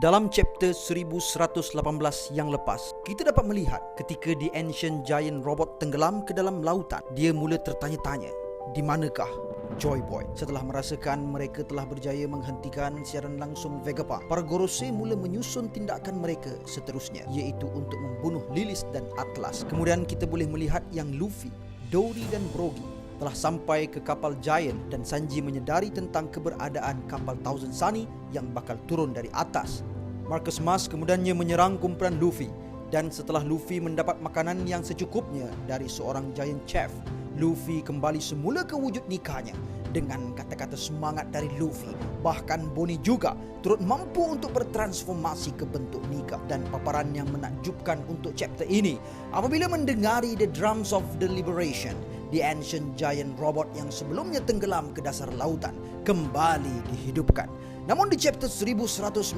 Dalam chapter 1118 yang lepas, kita dapat melihat ketika The Ancient Giant Robot tenggelam ke dalam lautan, dia mula tertanya-tanya, di manakah Joy Boy? Setelah merasakan mereka telah berjaya menghentikan siaran langsung Vegapunk, para Gorosei mula menyusun tindakan mereka seterusnya, iaitu untuk membunuh Lilis dan Atlas. Kemudian kita boleh melihat yang Luffy, Dory dan Brogy telah sampai ke kapal Giant dan Sanji menyedari tentang keberadaan kapal Thousand Sunny yang bakal turun dari atas. Marcus Mars kemudiannya menyerang kumpulan Luffy, dan setelah Luffy mendapat makanan yang secukupnya dari seorang Giant Chef, Luffy kembali semula ke wujud nikahnya. Dengan kata-kata semangat dari Luffy, bahkan Bonnie juga turut mampu untuk bertransformasi ke bentuk nikah. Dan paparan yang menakjubkan untuk chapter ini, apabila mendengari The Drums of the Liberation, The Ancient Giant Robot yang sebelumnya tenggelam ke dasar lautan kembali dihidupkan. Namun di chapter 1119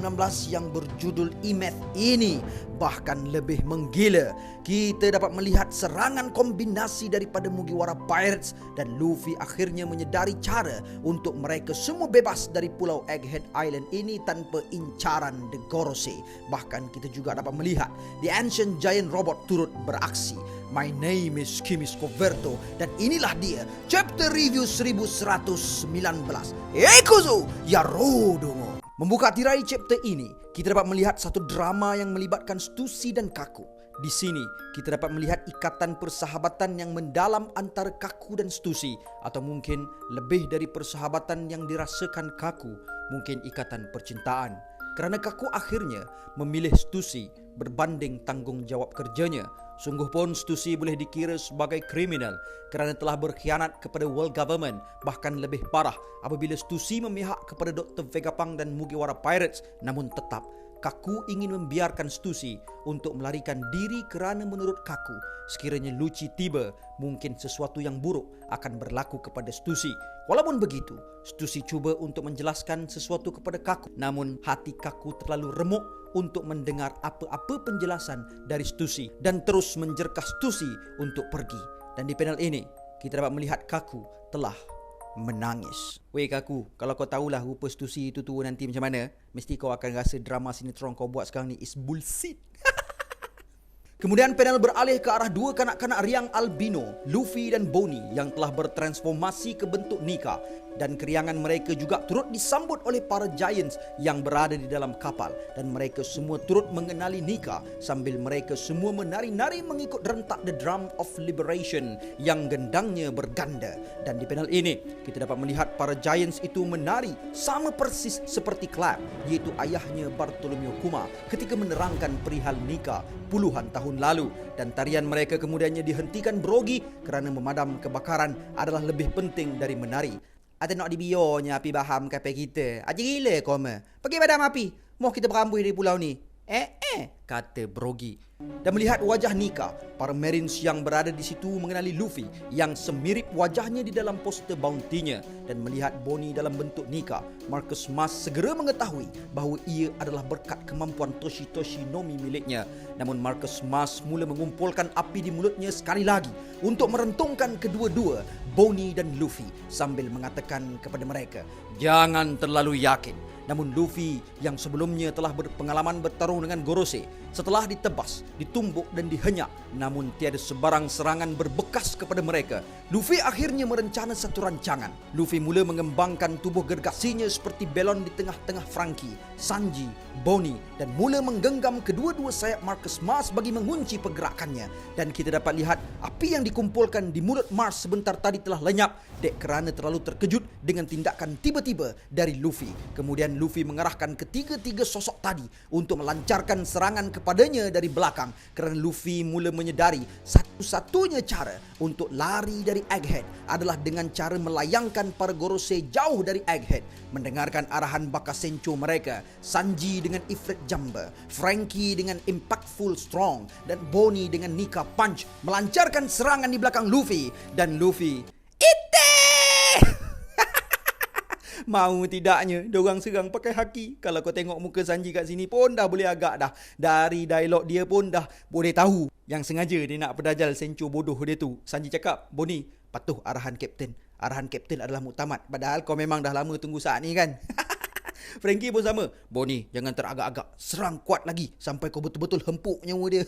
yang berjudul Imeth ini bahkan lebih menggila. Kita dapat melihat serangan kombinasi daripada Mugiwara Pirates, dan Luffy akhirnya menyedari cara untuk mereka semua bebas dari pulau Egghead Island ini tanpa incaran The Gorosei. Bahkan kita juga dapat melihat The Ancient Giant Robot turut beraksi. My name is Kimis Coverto, dan inilah dia chapter review 1119, Ekuzo Yarodomo. Membuka tirai chapter ini, kita dapat melihat satu drama yang melibatkan Stussy dan Kaku. Di sini, kita dapat melihat ikatan persahabatan yang mendalam antara Kaku dan Stussy, atau mungkin lebih dari persahabatan yang dirasakan Kaku, mungkin ikatan percintaan. Kerana Kaku akhirnya memilih Stussy berbanding tanggungjawab kerjanya. Sungguh pun Stussy boleh dikira sebagai kriminal kerana telah berkhianat kepada world government. Bahkan lebih parah apabila Stussy memihak kepada Dr. Vegapunk dan Mugiwara Pirates. Namun tetap Kaku ingin membiarkan Stussy untuk melarikan diri kerana menurut Kaku, sekiranya Lucci tiba, mungkin sesuatu yang buruk akan berlaku kepada Stussy. Walaupun begitu, Stussy cuba untuk menjelaskan sesuatu kepada Kaku, namun hati Kaku terlalu remuk untuk mendengar apa-apa penjelasan dari Stussy dan terus menjerkah Stussy untuk pergi. Dan di panel ini, kita dapat melihat Kaku telah menangis. Weh Kaku, kalau kau tahulah rupa Stussy itu tu nanti macam mana, mesti kau akan rasa drama sinetron kau buat sekarang ni is bullshit. Kemudian panel beralih ke arah dua kanak-kanak riang albino, Luffy dan Bonnie, yang telah bertransformasi ke bentuk Nika, dan keriangan mereka juga turut disambut oleh para Giants yang berada di dalam kapal, dan mereka semua turut mengenali Nika sambil mereka semua menari-nari mengikut rentak The Drum of Liberation yang gendangnya berganda. Dan di panel ini kita dapat melihat para Giants itu menari sama persis seperti Club, iaitu ayahnya Bartholomew Kuma ketika menerangkan perihal Nika puluhan tahun lalu. Dan tarian mereka kemudiannya dihentikan Brogy kerana memadam kebakaran adalah lebih penting dari menari. Ada nak dibionya api baham kapal kita. Aja gila kau mah. Pergi padam api. Mau kita berambui dari pulau ni. Kata Brogy. Dan melihat wajah Nika, para Marines yang berada di situ mengenali Luffy yang semirip wajahnya di dalam poster bounty-nya. Dan melihat Bonnie dalam bentuk Nika, Marcus Mars segera mengetahui bahawa ia adalah berkat kemampuan Toshi Nomi miliknya. Namun Marcus Mars mula mengumpulkan api di mulutnya sekali lagi untuk merentungkan kedua-dua, Bonnie dan Luffy, sambil mengatakan kepada mereka, jangan terlalu yakin. Namun Luffy yang sebelumnya telah berpengalaman bertarung dengan Gorosei, setelah ditebas, ditumbuk dan dihenyak, namun tiada sebarang serangan berbekas kepada mereka, Luffy akhirnya merencana satu rancangan. Luffy mula mengembangkan tubuh gergasinya seperti belon di tengah-tengah Franky, Sanji, Bonnie, dan mula menggenggam kedua-dua sayap Marcus Mars bagi mengunci pergerakannya. Dan kita dapat lihat api yang dikumpulkan di mulut Mars sebentar tadi telah lenyap dek kerana terlalu terkejut dengan tindakan tiba-tiba dari Luffy. Kemudian Luffy mengarahkan ketiga-tiga sosok tadi untuk melancarkan serangan kepadanya dari belakang, kerana Luffy mula menyedari satu-satunya cara untuk lari dari Egghead adalah dengan cara melayangkan para Gorosei jauh dari Egghead. Mendengarkan arahan bakas sencho mereka, Sanji dengan Ifrit Jumper, Franky dengan Impactful Strong, dan Bonnie dengan Nika Punch melancarkan serangan di belakang Luffy. Dan Luffy mau tidaknya, diorang serang pakai haki. Kalau kau tengok muka Sanji kat sini pun dah boleh agak dah. Dari dialog dia pun dah boleh tahu yang sengaja dia nak berdajal senco bodoh dia tu. Sanji cakap, Bonnie, patuh arahan Kapten. Arahan Kapten adalah muktamad. Padahal kau memang dah lama tunggu saat ni kan. Frankie pun sama. Bonnie, jangan teragak-agak. Serang kuat lagi sampai kau betul-betul hempuk nyawa dia.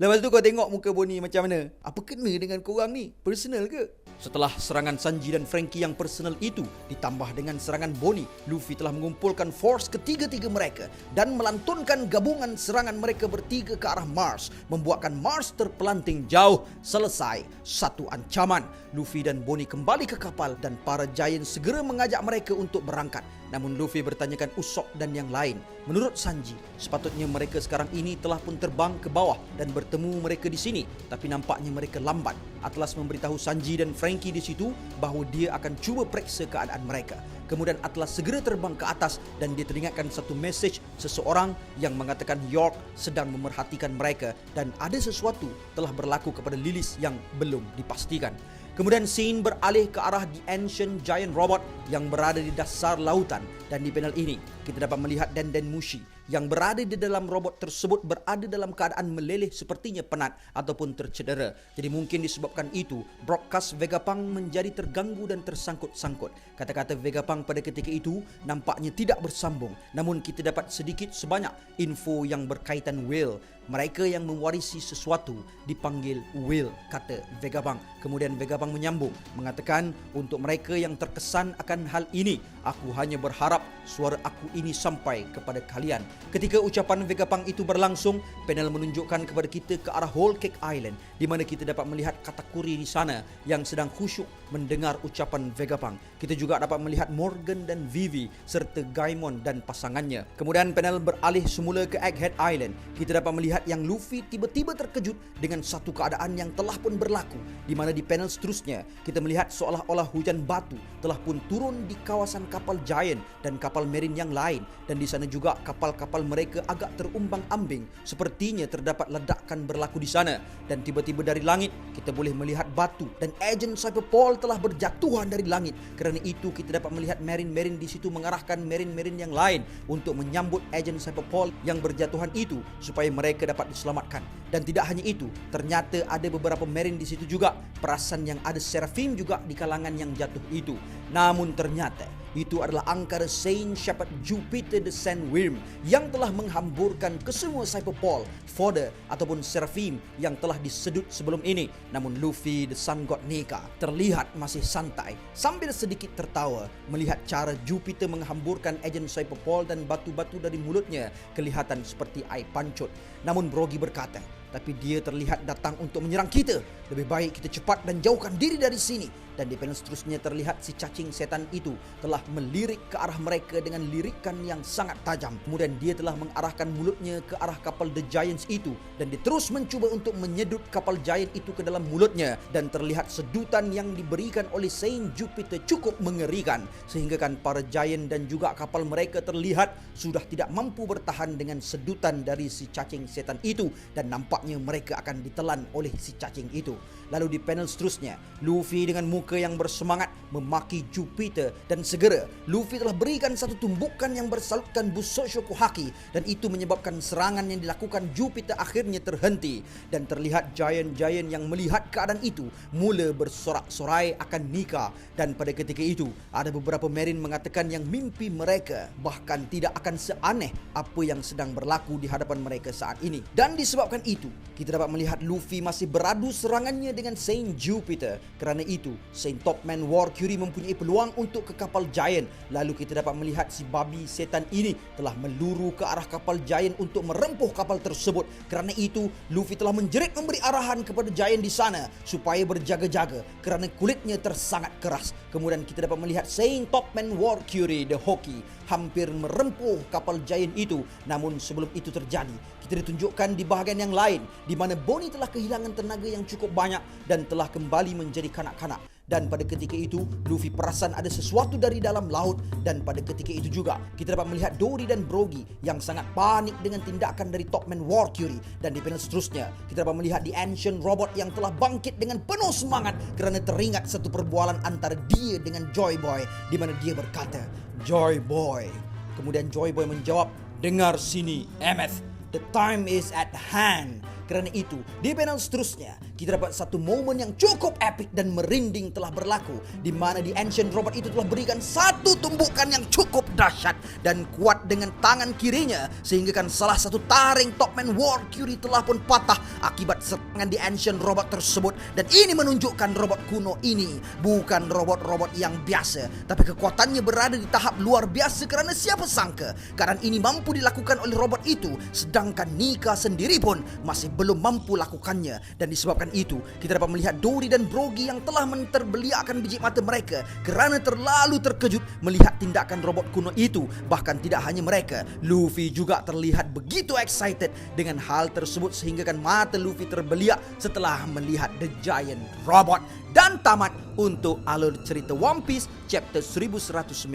Lepas tu kau tengok muka Bonnie macam mana. Apa kena dengan korang ni? Personal ke? Setelah serangan Sanji dan Frankie yang personal itu ditambah dengan serangan Bonnie, Luffy telah mengumpulkan force ketiga-tiga mereka dan melantunkan gabungan serangan mereka bertiga ke arah Mars, membuatkan Mars terpelanting jauh. Selesai satu ancaman. Luffy dan Bonnie kembali ke kapal dan para Giant segera mengajak mereka untuk berangkat. Namun Luffy bertanyakan Usopp dan yang lain. Menurut Sanji, sepatutnya mereka sekarang ini telah pun terbang ke bawah dan bertemu mereka di sini, tapi nampaknya mereka lambat. Atlas memberitahu Sanji dan Frankie di situ bahawa dia akan cuba periksa keadaan mereka. Kemudian Atlas segera terbang ke atas dan dia teringatkan satu mesej seseorang yang mengatakan York sedang memerhatikan mereka dan ada sesuatu telah berlaku kepada Lilis yang belum dipastikan. Kemudian scene beralih ke arah The Ancient Giant Robot yang berada di dasar lautan, dan di panel ini kita dapat melihat Denden Mushi yang berada di dalam robot tersebut berada dalam keadaan meleleh sepertinya penat ataupun tercedera. Jadi mungkin disebabkan itu broadcast Vegapunk menjadi terganggu dan tersangkut-sangkut. Kata-kata Vegapunk pada ketika itu nampaknya tidak bersambung, namun kita dapat sedikit sebanyak info yang berkaitan Whale. Mereka yang mewarisi sesuatu dipanggil Whale, kata Vegapunk. Kemudian Vegapunk menyambung mengatakan, untuk mereka yang terkesan akan hal ini, aku hanya berharap suara aku ini sampai kepada kalian. Ketika ucapan Vegapunk itu berlangsung, panel menunjukkan kepada kita ke arah Whole Cake Island, di mana kita dapat melihat Katakuri di sana yang sedang khusyuk mendengar ucapan Vegapunk. Kita juga dapat melihat Morgan dan Vivi serta Gaimon dan pasangannya. Kemudian panel beralih semula ke Egghead Island. Kita dapat melihat yang Luffy tiba-tiba terkejut dengan satu keadaan yang telah pun berlaku, di mana di panel seterusnya kita melihat seolah-olah hujan batu telah pun turun di kawasan kapal Giant dan kapal Marine yang lain, dan di sana juga kapal-kapal mereka agak terumbang-ambing. Sepertinya terdapat ledakan berlaku di sana, dan tiba-tiba dari langit kita boleh melihat batu dan Agent Cyberpol telah berjatuhan dari langit. Kerana itu kita dapat melihat Marine-Marine di situ mengarahkan Marine-Marine yang lain untuk menyambut Agent Cyberpol yang berjatuhan itu supaya mereka dapat diselamatkan. Dan tidak hanya itu, ternyata ada beberapa Marine di situ juga. Perasan yang ada Seraphim juga di kalangan yang jatuh itu. Namun ternyata itu adalah angkara Saint Shepherd Jupiter the Sandworm yang telah menghamburkan kesemua Cyberpol, Fodder ataupun Seraphim yang telah disedut sebelum ini. Namun Luffy the Sun God Nika terlihat masih santai sambil sedikit tertawa melihat cara Jupiter menghamburkan Agent Cyberpol dan batu-batu dari mulutnya kelihatan seperti air pancut. Namun Brogy berkata, tapi dia terlihat datang untuk menyerang kita. Lebih baik kita cepat dan jauhkan diri dari sini. Dan di panel seterusnya terlihat si cacing setan itu telah melirik ke arah mereka dengan lirikan yang sangat tajam. Kemudian dia telah mengarahkan mulutnya ke arah kapal The Giants itu, dan dia terus mencuba untuk menyedut kapal Giant itu ke dalam mulutnya. Dan terlihat sedutan yang diberikan oleh Saint Jupiter cukup mengerikan, sehingga kan para Giant dan juga kapal mereka terlihat sudah tidak mampu bertahan dengan sedutan dari si cacing setan itu, dan nampaknya mereka akan ditelan oleh si cacing itu. Lalu di panel seterusnya, Luffy dengan muka yang bersemangat memaki Jupiter, dan segera Luffy telah berikan satu tumbukan yang bersalutkan Busoshoku Haki, dan itu menyebabkan serangan yang dilakukan Jupiter akhirnya terhenti. Dan terlihat Giant-Giant yang melihat keadaan itu mula bersorak-sorai akan Nika. Dan pada ketika itu ada beberapa Marine mengatakan yang mimpi mereka bahkan tidak akan seaneh apa yang sedang berlaku di hadapan mereka saat ini. Dan disebabkan itu kita dapat melihat Luffy masih beradu serangannya dengan Saint Jupiter. Kerana itu Saint Topman War Curie mempunyai peluang untuk ke kapal Giant. Lalu kita dapat melihat si babi setan ini telah meluru ke arah kapal Giant untuk merempuh kapal tersebut. Kerana itu Luffy telah menjerit memberi arahan kepada Giant di sana supaya berjaga-jaga kerana kulitnya tersangat keras. Kemudian kita dapat melihat Saint Topman War Curie the Hoki hampir merempuh kapal Giant itu. Namun sebelum itu terjadi, kita ditunjukkan di bahagian yang lain di mana Bonnie telah kehilangan tenaga yang cukup banyak dan telah kembali menjadi kanak-kanak. Dan pada ketika itu Luffy perasan ada sesuatu dari dalam laut, dan pada ketika itu juga kita dapat melihat Dory dan Brogy yang sangat panik dengan tindakan dari Topman War Curie. Dan di panel seterusnya kita dapat melihat The Ancient Robot yang telah bangkit dengan penuh semangat kerana teringat satu perbualan antara dia dengan Joy Boy, di mana dia berkata, Joy Boy. Kemudian Joy Boy menjawab, dengar sini Emeth, the time is at hand. Kerana itu, di panel seterusnya, kita dapat satu momen yang cukup epik dan merinding telah berlaku, di mana The Ancient Robot itu telah berikan satu tumbukan yang cukup dahsyat dan kuat dengan tangan kirinya, sehingga kan salah satu taring Topman War Curie telah pun patah akibat serangan The Ancient Robot tersebut. Dan ini menunjukkan robot kuno ini bukan robot-robot yang biasa, tapi kekuatannya berada di tahap luar biasa, kerana siapa sangka keadaan ini mampu dilakukan oleh robot itu, sedangkan Nika sendiri pun masih belum mampu lakukannya. Dan disebabkan itu, kita dapat melihat Dory dan Brogy yang telah menterbeliakkan biji mata mereka kerana terlalu terkejut melihat tindakan robot kuno itu. Bahkan tidak hanya mereka, Luffy juga terlihat begitu excited dengan hal tersebut, sehingga kan mata Luffy terbeliak setelah melihat The Giant Robot. Dan tamat untuk alur cerita One Piece chapter 1119.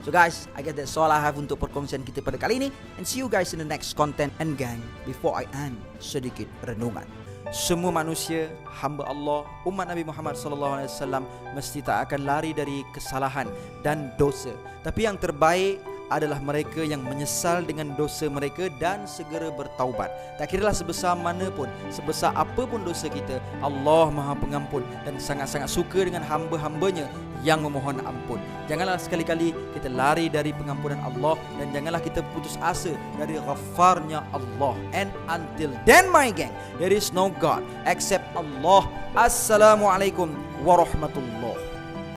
So guys, I guess that's all I have untuk perkongsian kita pada kali ini, and see you guys in the next content. And gang, before I end, sedikit renungan. Semua manusia, hamba Allah, umat Nabi Muhammad SAW mesti tak akan lari dari kesalahan dan dosa. Tapi yang terbaik adalah mereka yang menyesal dengan dosa mereka dan segera bertaubat. Tak kiralah sebesar mana pun, sebesar apa pun dosa kita, Allah Maha Pengampun dan sangat-sangat suka dengan hamba-hambanya yang memohon ampun. Janganlah sekali-kali kita lari dari pengampunan Allah, dan janganlah kita putus asa dari ghafarnya Allah. And until then my gang, there is no God except Allah. Assalamualaikum warahmatullahi